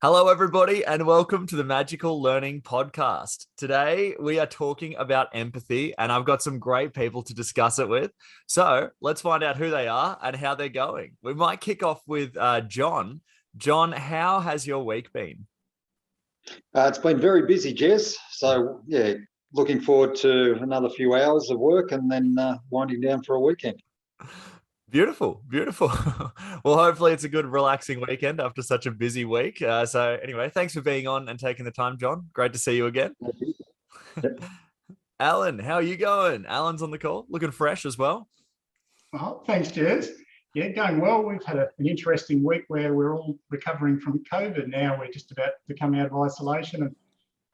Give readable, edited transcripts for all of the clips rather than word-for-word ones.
Hello, everybody, and welcome to the Magical Learning Podcast. Today, we are talking about empathy, and I've got some great people to discuss it with. So let's find out who they are and how they're going. We might kick off with John. John, how has your week been? It's been very busy, Jess. So, yeah, looking forward to another few hours of work and then winding down for a weekend. Beautiful, beautiful. Well, hopefully it's a good, relaxing weekend after such a busy week. So anyway, thanks for being on and taking the time, John. Great to see you again. Yep. Alan, how are you going? Alan's on the call, looking fresh as well. Oh, thanks, Jez. Yeah, going well. We've had an interesting week where we're all recovering from COVID now. We're just about to come out of isolation, and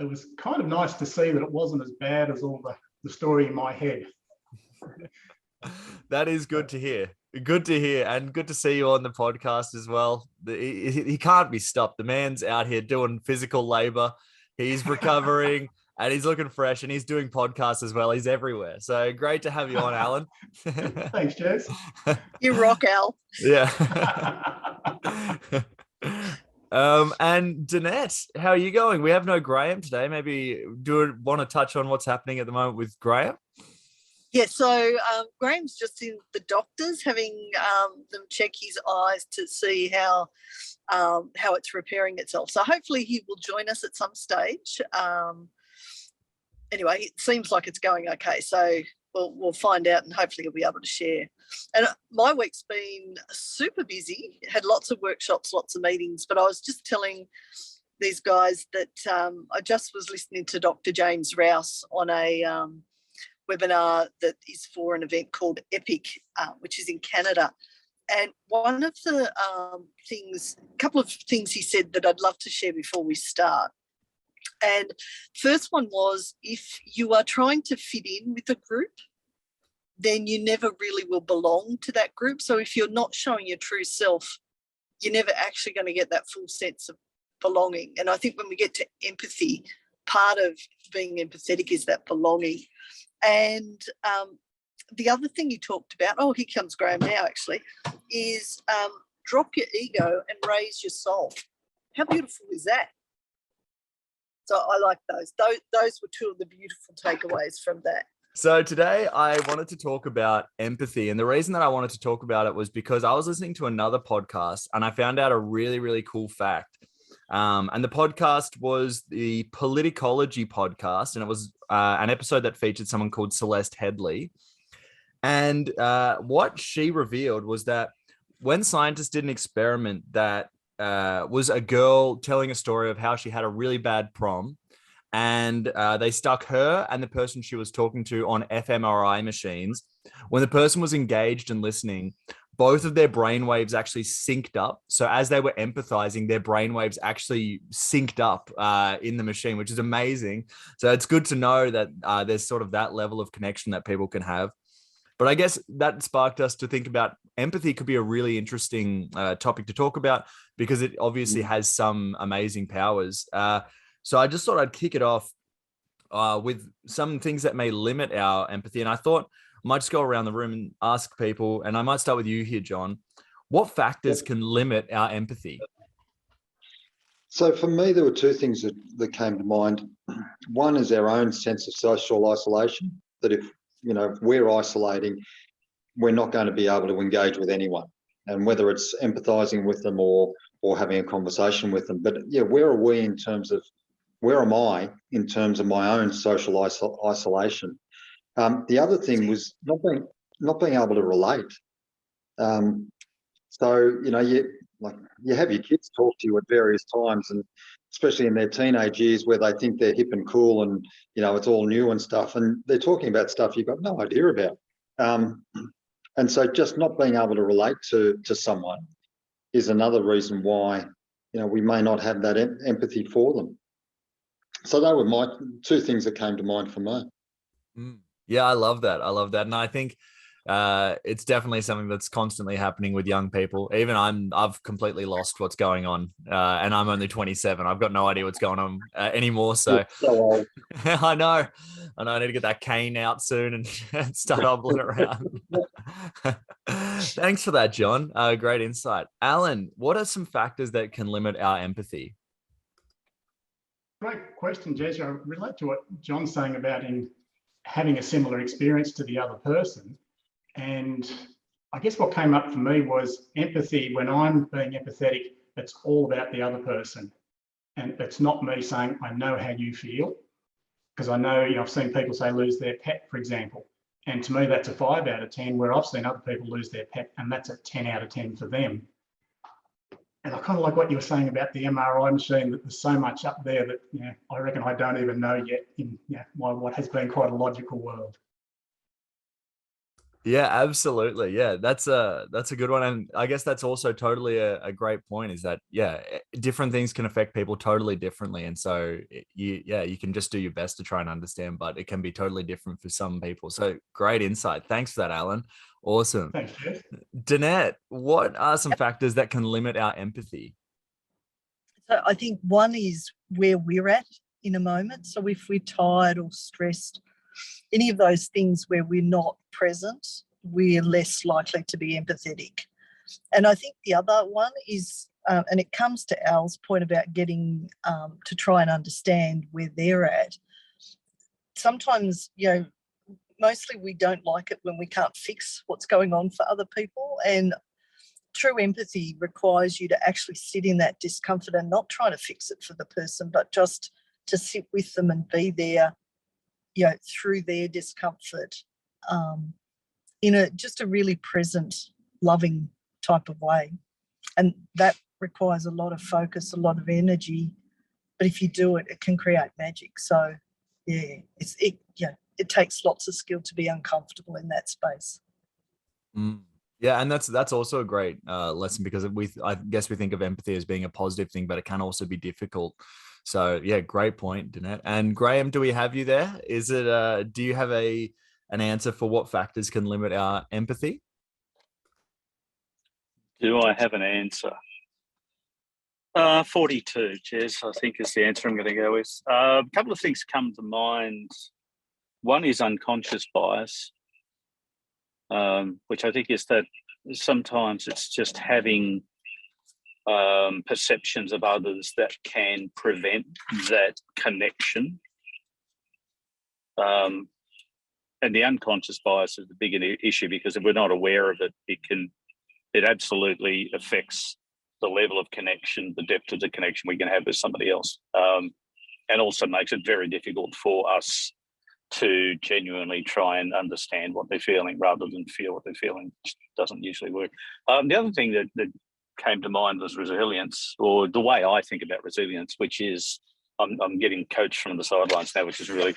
it was kind of nice to see that it wasn't as bad as all the story in my head. That is good to hear. Good to hear, and good to see you on the podcast as well. He can't be stopped. The man's out here doing physical labor. He's recovering and he's looking fresh, and he's doing podcasts as well. He's everywhere. So great to have you on, Alan. Thanks, Jez. You rock, Al. Yeah. And Danette, how are you going? We have no Grahame today. Maybe do you want to touch on what's happening at the moment with Grahame? Yeah, so Graham's just in the doctors having them check his eyes to see how it's repairing itself. So hopefully he will join us at some stage. Anyway, it seems like it's going okay. So we'll find out, and hopefully he'll be able to share. And my week's been super busy. Had lots of workshops, lots of meetings. But I was just telling these guys that I just was listening to Dr. James Rouse on a webinar that is for an event called EPIC, which is in Canada. And one of the a couple of things he said that I'd love to share before we start. And first one was, if you are trying to fit in with a group, then you never really will belong to that group. So if you're not showing your true self, you're never actually going to get that full sense of belonging. And I think when we get to empathy, part of being empathetic is that belonging. And the other thing you talked about, here comes Grahame now actually, is drop your ego and raise your soul. How beautiful is that? So I like those. Those were two of the beautiful takeaways from that. So today I wanted to talk about empathy. And the reason that I wanted to talk about it was because I was listening to another podcast and I found out a really, really cool fact. And the podcast was the Politicology podcast, and it was an episode that featured someone called Celeste Headley. And what she revealed was that when scientists did an experiment that was a girl telling a story of how she had a really bad prom, and they stuck her and the person she was talking to on fMRI machines. When the person was engaged and listening, both of their brainwaves actually synced up. So as they were empathizing, their brainwaves actually synced up in the machine, which is amazing. So it's good to know that there's sort of that level of connection that people can have. But I guess that sparked us to think about empathy could be a really interesting topic to talk about, because it obviously has some amazing powers. So I just thought I'd kick it off with some things that may limit our empathy. And I thought I might just go around the room and ask people, and I might start with you here, John. What factors can limit our empathy? So for me, there were two things that came to mind. One is our own sense of social isolation, that if we're isolating, we're not going to be able to engage with anyone. And whether it's empathizing with them or having a conversation with them. But yeah, where are we in terms of, where am I in terms of my own social isolation? The other thing was not being able to relate. So you have your kids talk to you at various times, and especially in their teenage years where they think they're hip and cool and it's all new and stuff, and they're talking about stuff you've got no idea about. And so just not being able to relate to someone is another reason why we may not have that empathy for them. So they were my two things that came to mind for me. Yeah, I love that. And I think it's definitely something that's constantly happening with young people. Even I've completely lost what's going on, and I'm only 27. I've got no idea what's going on anymore. So I know. I need to get that cane out soon and start hobbling around. Thanks for that, John. Great insight. Alan, what are some factors that can limit our empathy? Great question, Jez. I relate to what John's saying about him having a similar experience to the other person. And I guess what came up for me was empathy. When I'm being empathetic, it's all about the other person. And it's not me saying, I know how you feel. Because I know, I've seen people say lose their pet, for example. And to me, that's a 5 out of 10, where I've seen other people lose their pet, and that's a 10 out of 10 for them. And I kind of like what you were saying about the MRI machine, that there's so much up there that I reckon I don't even know yet in what has been quite a logical world. Yeah, absolutely. Yeah, that's a good one. And I guess that's also totally a great point, is that, different things can affect people totally differently. And so you can just do your best to try and understand, but it can be totally different for some people. So great insight. Thanks for that, Alan. Awesome. Thanks, Jeff. Danette, what are some factors that can limit our empathy? So I think one is where we're at in a moment. So if we're tired or stressed, any of those things where we're not present, we're less likely to be empathetic. And I think the other one is, and it comes to Al's point about getting to try and understand where they're at. Sometimes, mostly we don't like it when we can't fix what's going on for other people. And true empathy requires you to actually sit in that discomfort and not try to fix it for the person, but just to sit with them and be there, through their discomfort, in just a really present, loving type of way. And that requires a lot of focus, a lot of energy. But if you do it, it can create magic. So, it takes lots of skill to be uncomfortable in that space. Yeah, and that's also a great lesson, because I guess we think of empathy as being a positive thing, but it can also be difficult. So yeah, great point, Danette. And Grahame, do we have you there? Is it do you have an answer for what factors can limit our empathy? Do I have an answer? 42, Jez, I think is the answer I'm going to go with. A couple of things come to mind. One is unconscious bias, which I think is that sometimes it's just having perceptions of others that can prevent that connection. And the unconscious bias is the bigger issue, because if we're not aware of it, it absolutely affects the level of connection, the depth of the connection we can have with somebody else, and also makes it very difficult for us to genuinely try and understand what they're feeling rather than feel what they're feeling, which doesn't usually work. The other thing that came to mind was resilience, or the way I think about resilience, which is I'm getting coached from the sidelines now, which is really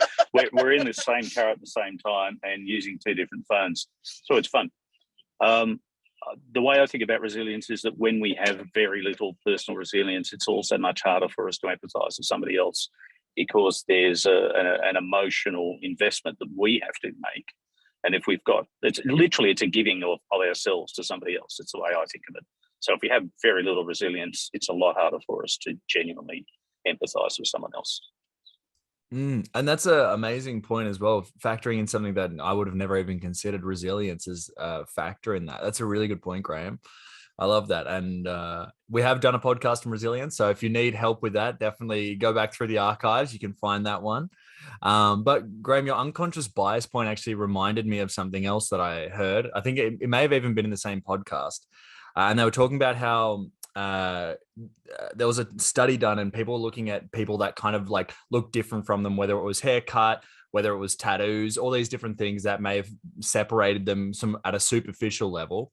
we're in the same car at the same time and using two different phones, so it's fun. The way I think about resilience is that when we have very little personal resilience, it's also much harder for us to empathise with somebody else, because there's an emotional investment that we have to make. And if we've got, it's a giving of ourselves to somebody else. It's the way I think of it. So if we have very little resilience, it's a lot harder for us to genuinely empathise with someone else. And that's an amazing point as well, factoring in something that I would have never even considered, resilience as a factor in that. That's a really good point, Grahame. I love that. And we have done a podcast on resilience. So if you need help with that, definitely go back through the archives. You can find that one. But Grahame, your unconscious bias point actually reminded me of something else that I heard. I think it may have even been in the same podcast. And they were talking about how there was a study done, and people were looking at people that kind of like look different from them, whether it was haircut, whether it was tattoos, all these different things that may have separated them at a superficial level.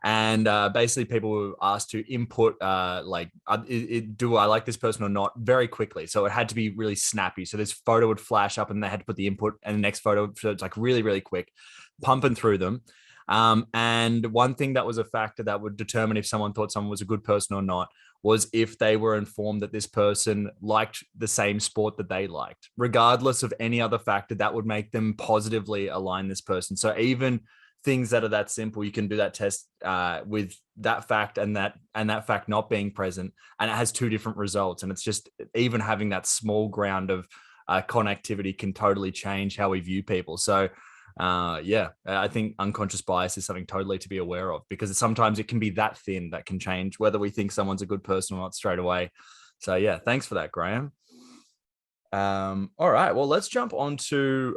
And basically people were asked to input do I like this person or not, very quickly. So it had to be really snappy. So this photo would flash up and they had to put the input, and the next photo, so it's like really, really quick, pumping through them. And one thing that was a factor that would determine if someone thought someone was a good person or not was if they were informed that this person liked the same sport that they liked, regardless of any other factor that would make them positively align this person. So even things that are that simple, you can do that test with that fact and that fact not being present, and it has two different results. And it's just, even having that small ground of connectivity can totally change how we view people. So I think unconscious bias is something totally to be aware of, because sometimes it can be that thin that can change whether we think someone's a good person or not straight away. So yeah, thanks for that, Grahame. All right, well, let's jump on to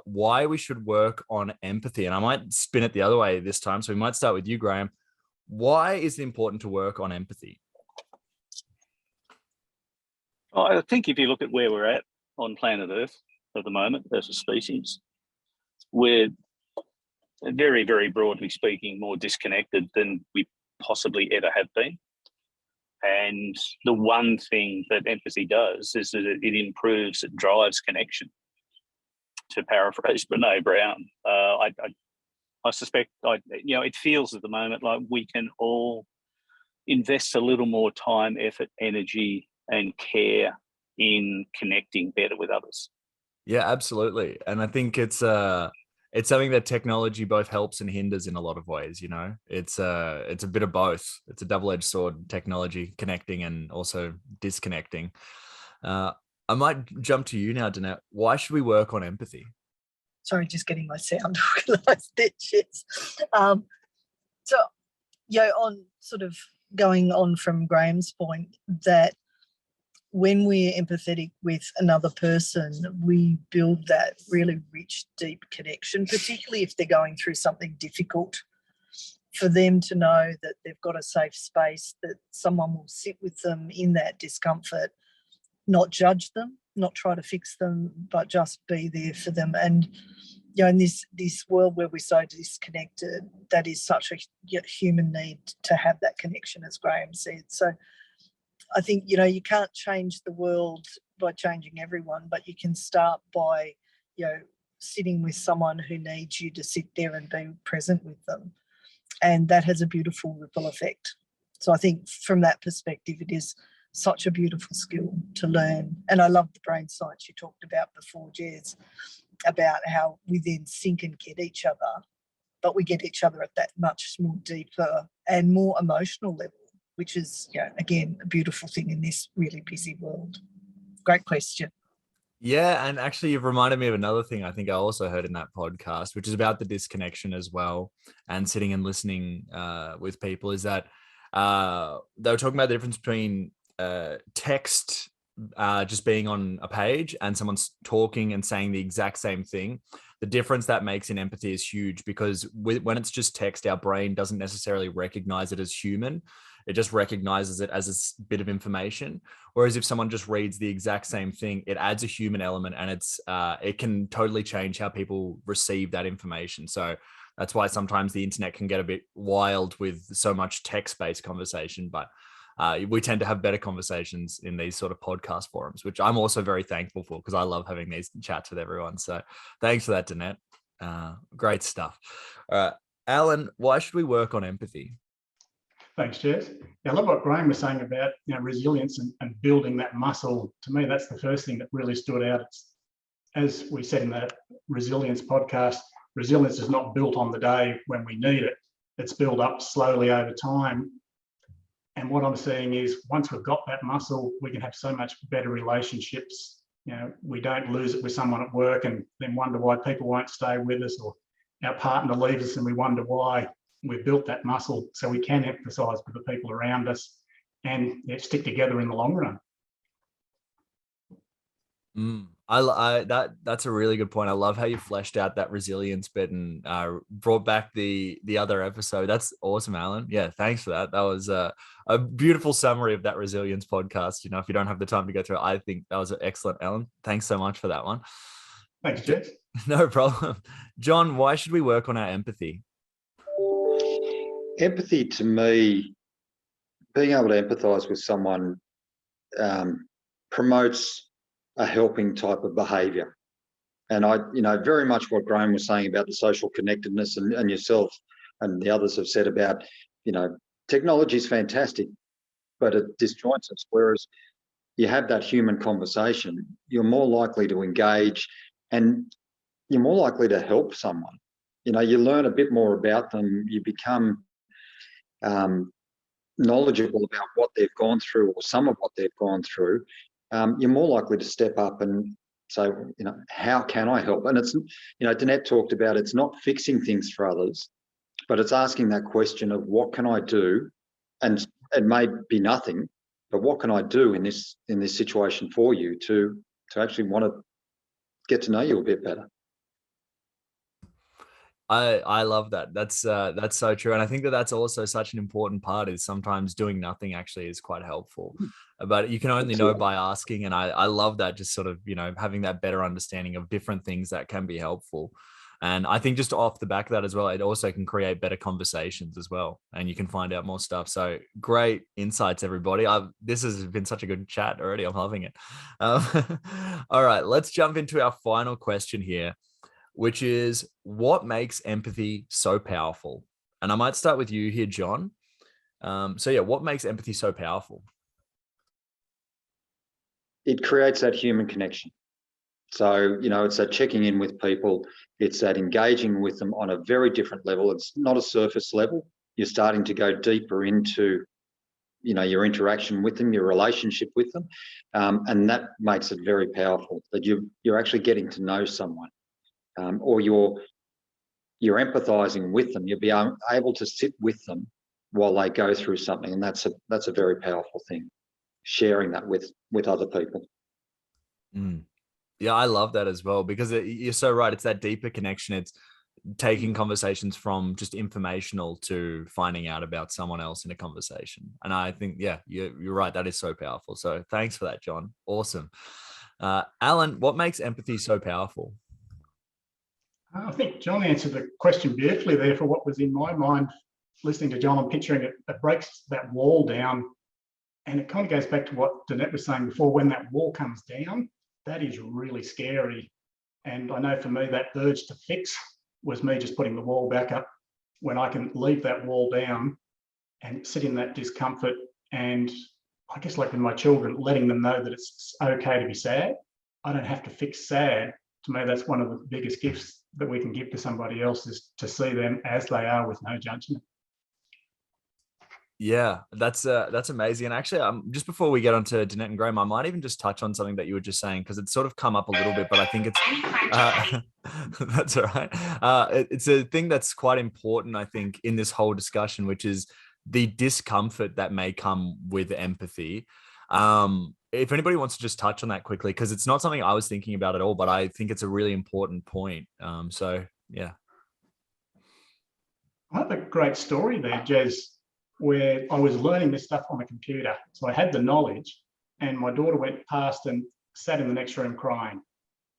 why we should work on empathy. And I might spin it the other way this time. So we might start with you, Grahame. Why is it important to work on empathy? I think if you look at where we're at on planet Earth at the moment as a species, we're very, very broadly speaking, more disconnected than we possibly ever have been. And the one thing that empathy does is that it improves, it drives connection. To paraphrase Brene Brown, I suspect, it feels at the moment like we can all invest a little more time, effort, energy, and care in connecting better with others. Yeah, absolutely. And I think it's something that technology both helps and hinders in a lot of ways. It's a bit of both. It's a double-edged sword, technology connecting and also disconnecting. I might jump to you now, Danette. Why should we work on empathy? Sorry, just getting my sound organised there, Jess. So, on sort of going on from Grahame's point, that when we're empathetic with another person, we build that really rich, deep connection, particularly if they're going through something difficult, for them to know that they've got a safe space, that someone will sit with them in that discomfort, not judge them, not try to fix them, but just be there for them. And, in this world where we're so disconnected, that is such a human need to have that connection, as Grahame said. So I think, you can't change the world by changing everyone, but you can start by, sitting with someone who needs you to sit there and be present with them. And that has a beautiful ripple effect. So I think from that perspective, it is such a beautiful skill to learn. And I love the brain science you talked about before, Jez, about how we then sync and get each other, but we get each other at that much more deeper and more emotional level, which is, again, a beautiful thing in this really busy world. Great question. Yeah, and actually you've reminded me of another thing I think I also heard in that podcast, which is about the disconnection as well, and sitting and listening with people, is that they were talking about the difference between text just being on a page and someone's talking and saying the exact same thing. The difference that makes in empathy is huge, because when it's just text, our brain doesn't necessarily recognize it as human. It just recognizes it as a bit of information. Whereas if someone just reads the exact same thing, it adds a human element, and it can totally change how people receive that information. So that's why sometimes the internet can get a bit wild with so much text-based conversation, but we tend to have better conversations in these sort of podcast forums, which I'm also very thankful for, because I love having these chats with everyone. So thanks for that, Danette. Great stuff. Alan, why should we work on empathy? Thanks, Jess. I love what Grahame was saying about resilience and building that muscle. To me, that's the first thing that really stood out. As we said in that resilience podcast, resilience is not built on the day when we need it. It's built up slowly over time. And what I'm seeing is, once we've got that muscle, we can have so much better relationships. We don't lose it with someone at work and then wonder why people won't stay with us, or our partner leaves us and we wonder why. We've built that muscle so we can empathise with the people around us and stick together in the long run. That's a really good point. I love how you fleshed out that resilience bit and brought back the other episode. That's awesome, Alan. Yeah, thanks for that. That was a beautiful summary of that resilience podcast. If you don't have the time to go through it, I think that was excellent, Alan. Thanks so much for that one. Thanks, Jess. No problem. John, why should we work on our empathy? Empathy, to me, being able to empathise with someone promotes a helping type of behaviour. And I, very much what Grahame was saying about the social connectedness, and yourself and the others have said about, technology is fantastic, but it disjoints us. Whereas you have that human conversation, you're more likely to engage and you're more likely to help someone. You learn a bit more about them, you become knowledgeable about what they've gone through, or some of what they've gone through. You're more likely to step up and say, how can I help? And it's, Danette talked about, it's not fixing things for others, but it's asking that question of what can I do? And it may be nothing, but what can I do in this situation for you to to actually want to get to know you a bit better. I love that. That's so true. And I think that that's also such an important part, is sometimes doing nothing actually is quite helpful, but you can only know by asking. And I love that, just sort of, having that better understanding of different things that can be helpful. And I think just off the back of that as well, it also can create better conversations as well, and you can find out more stuff. So great insights, everybody. This has been such a good chat already. I'm loving it. All right, let's jump into our final question here, which is, what makes empathy so powerful? And I might start with you here, John. What makes empathy so powerful? It creates that human connection. So, it's that checking in with people. It's that engaging with them on a very different level. It's not a surface level. You're starting to go deeper into, your interaction with them, your relationship with them. And that makes it very powerful, that you're actually getting to know someone. Or you're empathizing with them. You'll be able to sit with them while they go through something, and that's a very powerful thing. Sharing that with other people. Yeah, I love that as well, because you're so right. It's that deeper connection. It's taking conversations from just informational to finding out about someone else in a conversation. And I think, you're right. That is so powerful. So thanks for that, John. Awesome. Alan, what makes empathy so powerful? I think John answered the question beautifully there for what was in my mind. Listening to John, I'm picturing it breaks that wall down. And it kind of goes back to what Danette was saying before. When that wall comes down, that is really scary. And I know for me, that urge to fix was me just putting the wall back up, when I can leave that wall down and sit in that discomfort. And I guess, like with my children, letting them know that it's okay to be sad. I don't have to fix sad. To me, that's one of the biggest gifts that we can give to somebody else, is to see them as they are with no judgment. Yeah, that's amazing. And actually, just before we get on to Danette and Grahame, I might even just touch on something that you were just saying, because it's sort of come up a little bit, but I think it's that's all right. It's a thing that's quite important, I think, in this whole discussion, which is the discomfort that may come with empathy. If anybody wants to just touch on that quickly, because it's not something I was thinking about at all, but I think it's a really important point. Yeah. I have a great story there, Jez, where I was learning this stuff on the computer. So I had the knowledge, and my daughter went past and sat in the next room crying.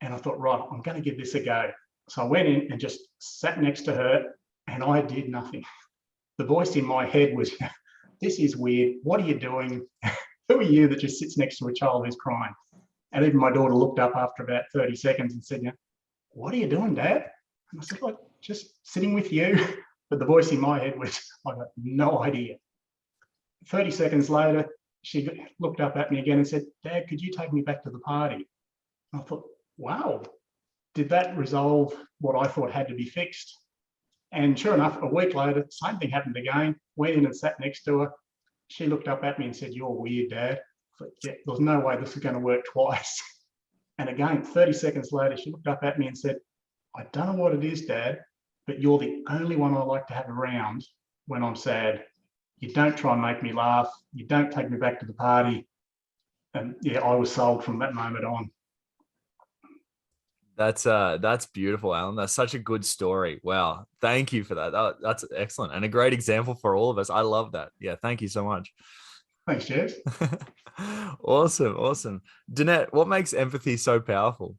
And I thought, right, I'm going to give this a go. So I went in and just sat next to her, and I did nothing. The voice in my head was, this is weird. What are you doing? Who are you that just sits next to a child who's crying? And even my daughter looked up after about 30 seconds and said, what are you doing, Dad? And I said, like, just sitting with you. But the voice in my head was, I got no idea. 30 seconds later, she looked up at me again and said, Dad, could you take me back to the party? And I thought, wow, did that resolve what I thought had to be fixed? And sure enough, a week later, same thing happened again. Went in and sat next to her. She looked up at me and said, you're weird, Dad. I thought, yeah, there's no way this is going to work twice. And again, 30 seconds later, she looked up at me and said, I don't know what it is, Dad, but you're the only one I like to have around when I'm sad. You don't try and make me laugh. You don't take me back to the party. And yeah, I was sold from that moment on. That's beautiful, Alan. That's such a good story. Wow. Thank you for that. That's excellent. And a great example for all of us. I love that. Yeah. Thank you so much. Thanks, Jeff. Awesome. Danette, what makes empathy so powerful?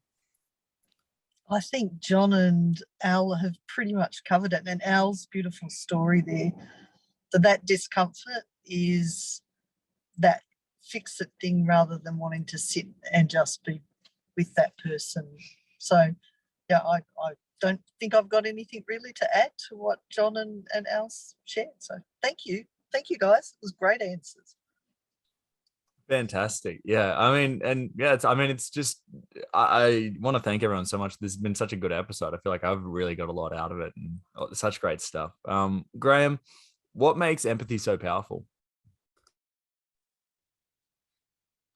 I think John and Al have pretty much covered it. And Al's beautiful story there, that discomfort is that fix-it thing, rather than wanting to sit and just be with that person. So, yeah, I don't think I've got anything really to add to what John and Al shared. So thank you. Thank you, guys. It was great answers. Fantastic. Yeah. I mean, it's just, I want to thank everyone so much. This has been such a good episode. I feel like I've really got a lot out of it, and such great stuff. Grahame, what makes empathy so powerful?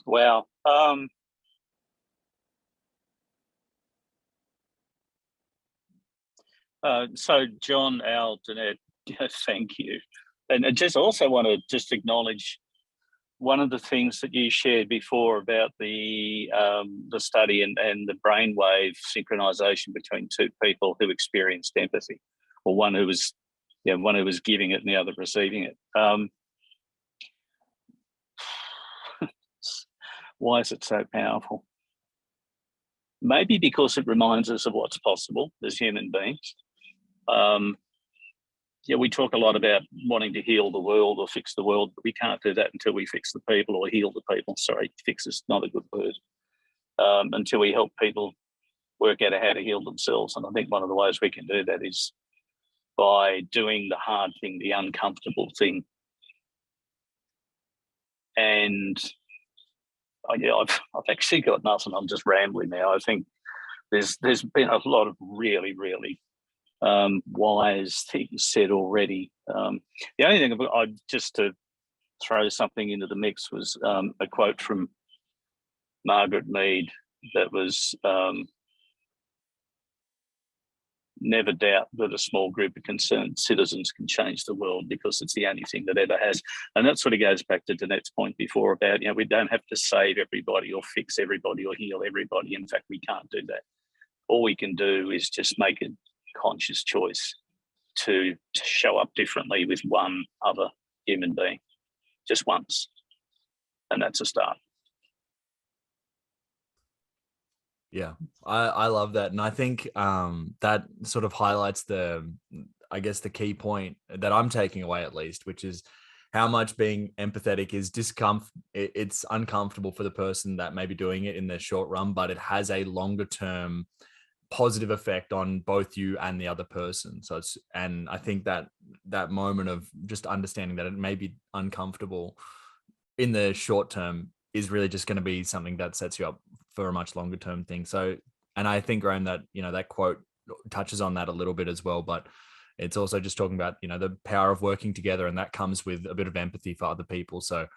Wow. So John, Al, Danette, thank you. And I just also want to just acknowledge one of the things that you shared before about the study and the brainwave synchronization between two people who experienced empathy, or one who was giving it and the other receiving it. Why is it so powerful? Maybe because it reminds us of what's possible as human beings. We talk a lot about wanting to heal the world or fix the world, but we can't do that until we fix the people, or heal the people. Sorry, fix is not a good word. Until we help people work out how to heal themselves. And I think one of the ways we can do that is by doing the hard thing, the uncomfortable thing. And I've actually got nothing. I'm just rambling now. I think there's been a lot of really, really wise things said already. The only thing just to throw something into the mix was a quote from Margaret Mead that was, never doubt that a small group of concerned citizens can change the world, because it's the only thing that ever has. And that sort of goes back to Danette's point before about, we don't have to save everybody or fix everybody or heal everybody. In fact, we can't do that. All we can do is just make a conscious choice to show up differently with one other human being, just once. And that's a start. Yeah, I love that. And I think that sort of highlights the key point that I'm taking away, at least, which is how much being empathetic is it's uncomfortable for the person that may be doing it in the short run, but it has a longer term positive effect on both you and the other person. And I think that moment of just understanding that it may be uncomfortable in the short term is really just going to be something that sets you up for a much longer term thing. So, and I think, Grahame, that, that quote touches on that a little bit as well, but it's also just talking about, the power of working together, and that comes with a bit of empathy for other people. So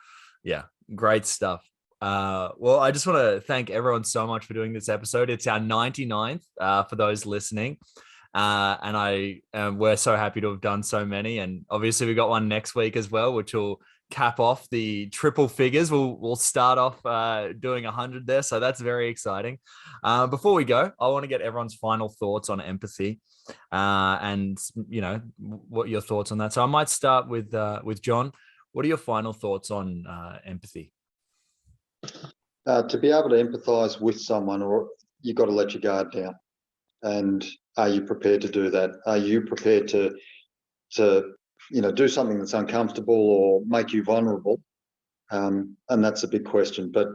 yeah, great stuff. Well, I just want to thank everyone so much for doing this episode. It's our 99th for those listening. And we're so happy to have done so many. And obviously we got one next week as well, which will cap off the triple figures. We'll start off doing 100 there. So that's very exciting. Before we go, I want to get everyone's final thoughts on empathy and, what your thoughts on that. So I might start with John. What are your final thoughts on empathy? To be able to empathise with someone, or you've got to let your guard down. And are you prepared to do that? Are you prepared to do something that's uncomfortable or make you vulnerable? And that's a big question. But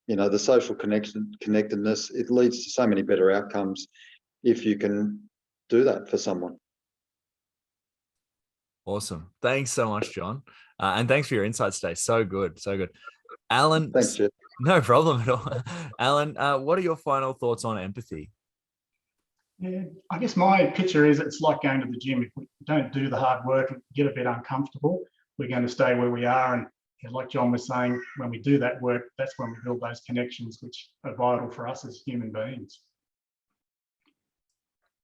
the social connectedness, it leads to so many better outcomes if you can do that for someone. Awesome. Thanks so much, John. And thanks for your insights today. So good. So good. Alan. Thanks, Jeff. No problem at all. Alan, what are your final thoughts on empathy? Yeah, I guess my picture is it's like going to the gym. If we don't do the hard work and get a bit uncomfortable, we're going to stay where we are. And like John was saying, when we do that work, that's when we build those connections which are vital for us as human beings.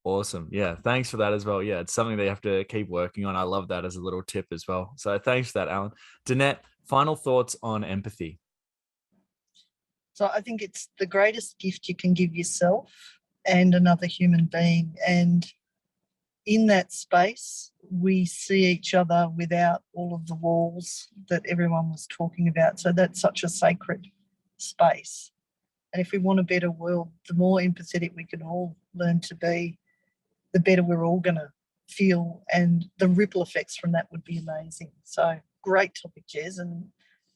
Awesome. Yeah, thanks for that as well. Yeah, it's something they have to keep working on. I love that as a little tip as well. So thanks for that, Alan. Danette, final thoughts on empathy? So I think it's the greatest gift you can give yourself and another human being. And in that space, we see each other without all of the walls that everyone was talking about. So that's such a sacred space. And if we want a better world, the more empathetic we can all learn to be, the better we're all going to feel. And the ripple effects from that would be amazing. So great topic, Jez, and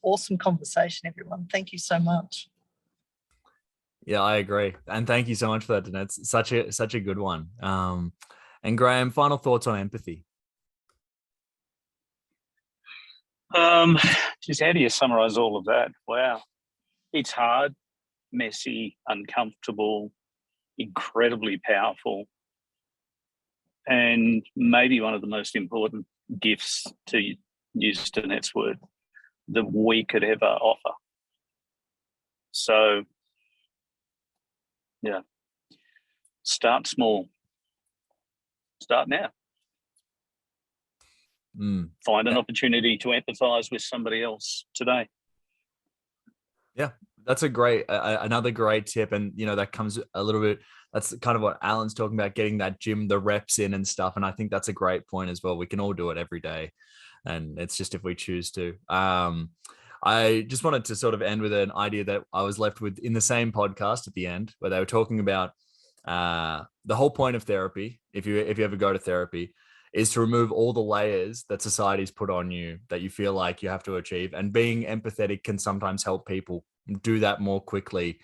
awesome conversation, everyone. Thank you so much. Yeah, I agree. And thank you so much for that, Danette. It's such a good one. And Grahame, final thoughts on empathy? Just how do you summarize all of that? Wow. It's hard, messy, uncomfortable, incredibly powerful, and maybe one of the most important gifts, to use Danette's word, that we could ever offer. So, yeah, start small. Start now. Find an opportunity to empathise with somebody else today. Yeah, that's a great, another great tip. And, you know, that comes a little bit, that's kind of what Alan's talking about, getting that gym, the reps in and stuff. And I think that's a great point as well. We can all do it every day. And it's just if we choose to. I just wanted to sort of end with an idea that I was left with in the same podcast at the end, where they were talking about the whole point of therapy, if you ever go to therapy, is to remove all the layers that society's put on you that you feel like you have to achieve. And being empathetic can sometimes help people do that more quickly,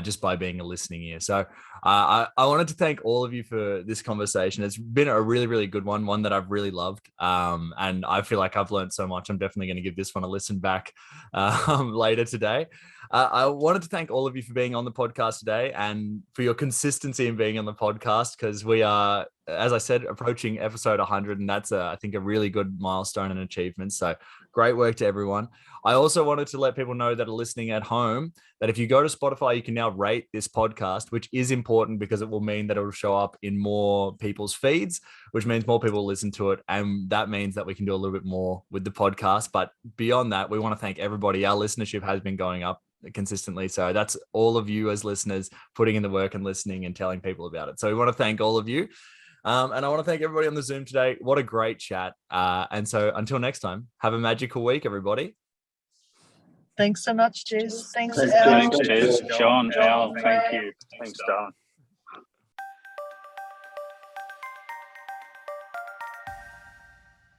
just by being a listening ear. So I wanted to thank all of you for this conversation. It's been a really, really good one that I've really loved. And I feel like I've learned so much. I'm definitely going to give this one a listen back later today. I wanted to thank all of you for being on the podcast today and for your consistency in being on the podcast, because we are, as I said, approaching episode 100, and that's I think a really good milestone and achievement. So great work to everyone. I also wanted to let people know that are listening at home that if you go to Spotify, you can now rate this podcast, which is important because it will mean that it will show up in more people's feeds, which means more people listen to it. And that means that we can do a little bit more with the podcast. But beyond that, we want to thank everybody. Our listenership has been going up consistently. So that's all of you as listeners putting in the work and listening and telling people about it. So we want to thank all of you. And I want to thank everybody on the Zoom today. What a great chat. And so until next time, have a magical week, everybody. Thanks so much, Jez. Thanks, Thanks, Al. Thanks, Jez. John, Al, thank you. Thanks, Darren.